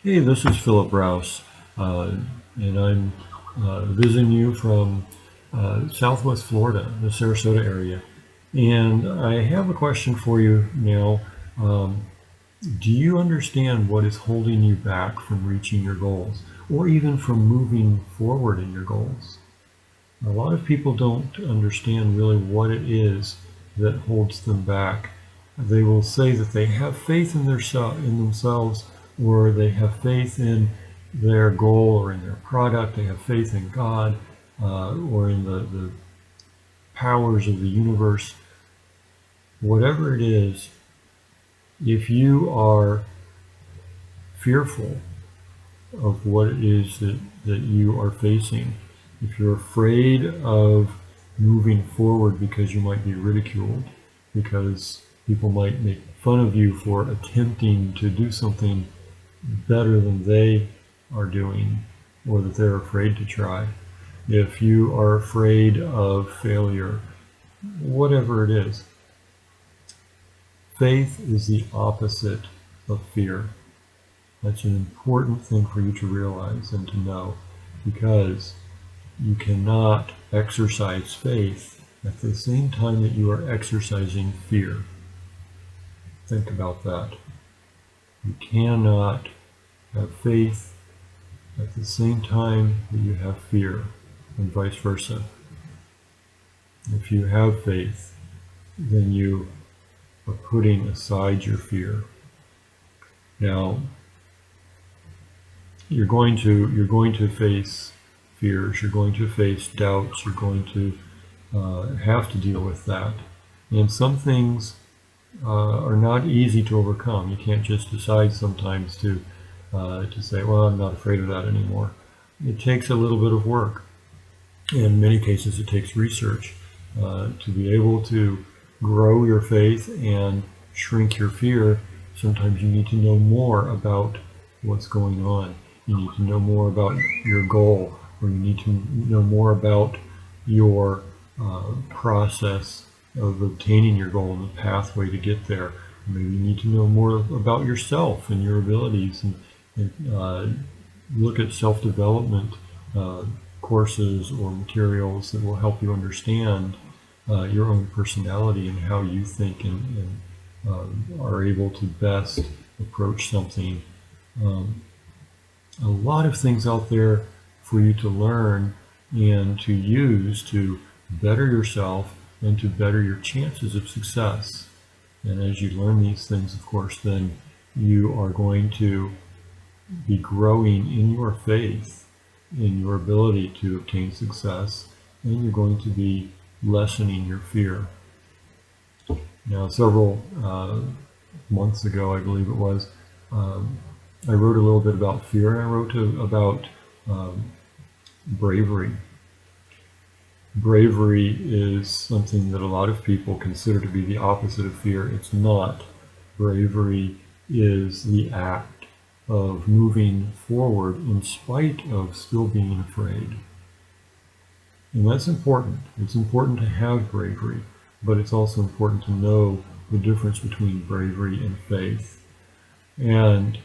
Hey, this is Philip Rouse, and I'm visiting you from Southwest Florida, the Sarasota area. And I have a question for you now. Um, do you understand what is holding you back from reaching your goals, or even from moving forward in your goals? A lot of people don't understand really what it is that holds them back. They will say that they have faith in in themselves, or they have faith in their goal or in their product. They have faith in God, or in the powers of the universe. Whatever it is, if you are fearful of what it is that you are facing, if you're afraid of moving forward because you might be ridiculed, because people might make fun of you for attempting to do something better than they are doing, or that they're afraid to try, if you are afraid of failure, whatever it is, faith is the opposite of fear. That's an important thing for you to realize and to know, because you cannot exercise faith at the same time that you are exercising fear. Think about that. You cannot have faith at the same time that you have fear, and vice versa. If you have faith, then you are putting aside your fear. Now, you're going to face fears, you're going to face doubts, you're going to have to deal with that. And some things are not easy to overcome. You can't just decide sometimes to say, well, I'm not afraid of that anymore. It takes a little bit of work. In many cases, it takes research to be able to grow your faith and shrink your fear. Sometimes you need to know more about what's going on. You need to know more about your goal, or you need to know more about your process of obtaining your goal and the pathway to get there. Maybe you need to know more about yourself and your abilities, and look at self-development courses or materials that will help you understand your own personality and how you think and are able to best approach something. Um, a lot of things out there for you to learn and to use to better yourself and to better your chances of success. And as you learn these things, of course, then you are going to be growing in your faith, in your ability to obtain success, and you're going to be lessening your fear. Now, several months ago, I believe it was, um, I wrote a little bit about fear, and I wrote about um, bravery. Bravery is something that a lot of people consider to be the opposite of fear. It's not. Bravery is the act of moving forward in spite of still being afraid. And that's important. It's important to have bravery, but it's also important to know the difference between bravery and faith. And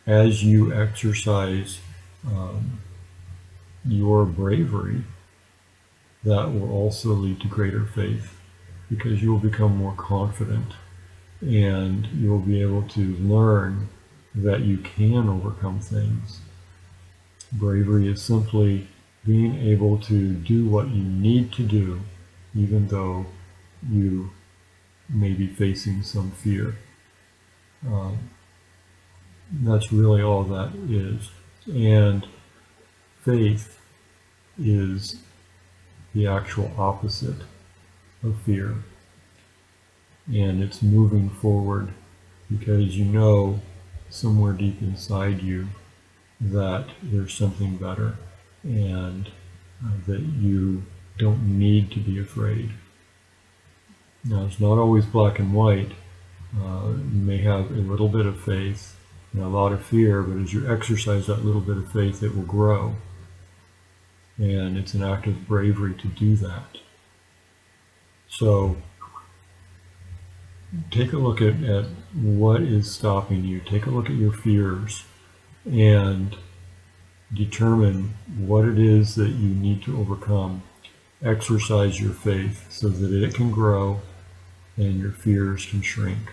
as you exercise um, your bravery, that will also lead to greater faith, because you will become more confident and you'll be able to learn that you can overcome things. Bravery is simply being able to do what you need to do, even though you may be facing some fear. Um, that's really all that is. And faith is the actual opposite of fear. And it's moving forward because you know somewhere deep inside you that there's something better, and that you don't need to be afraid. Now, it's not always black and white. You may have a little bit of faith and a lot of fear, but as you exercise that little bit of faith, it will grow. And it's an act of bravery to do that. So take a look at what is stopping you. Take a look at your fears. and determine what it is that you need to overcome. Exercise your faith so that it can grow and your fears can shrink.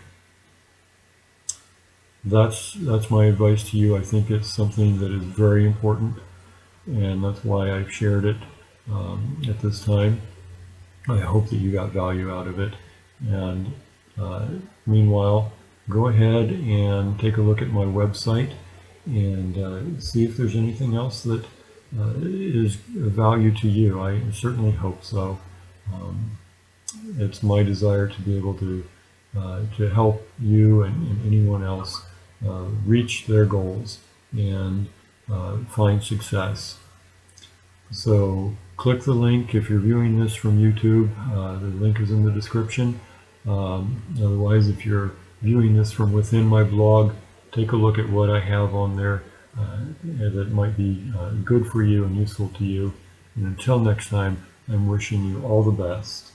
That's my advice to you. I think it's something that is very important, and that's why I've shared it at this time. I hope that you got value out of it. And meanwhile, go ahead and take a look at my website and see if there's anything else that is of value to you. I certainly hope so. It's my desire to be able to help you and anyone else reach their goals and find success. So click the link if you're viewing this from YouTube. The link is in the description. Otherwise, if you're viewing this from within my blog, take a look at what I have on there that might be good for you and useful to you. And until next time, I'm wishing you all the best.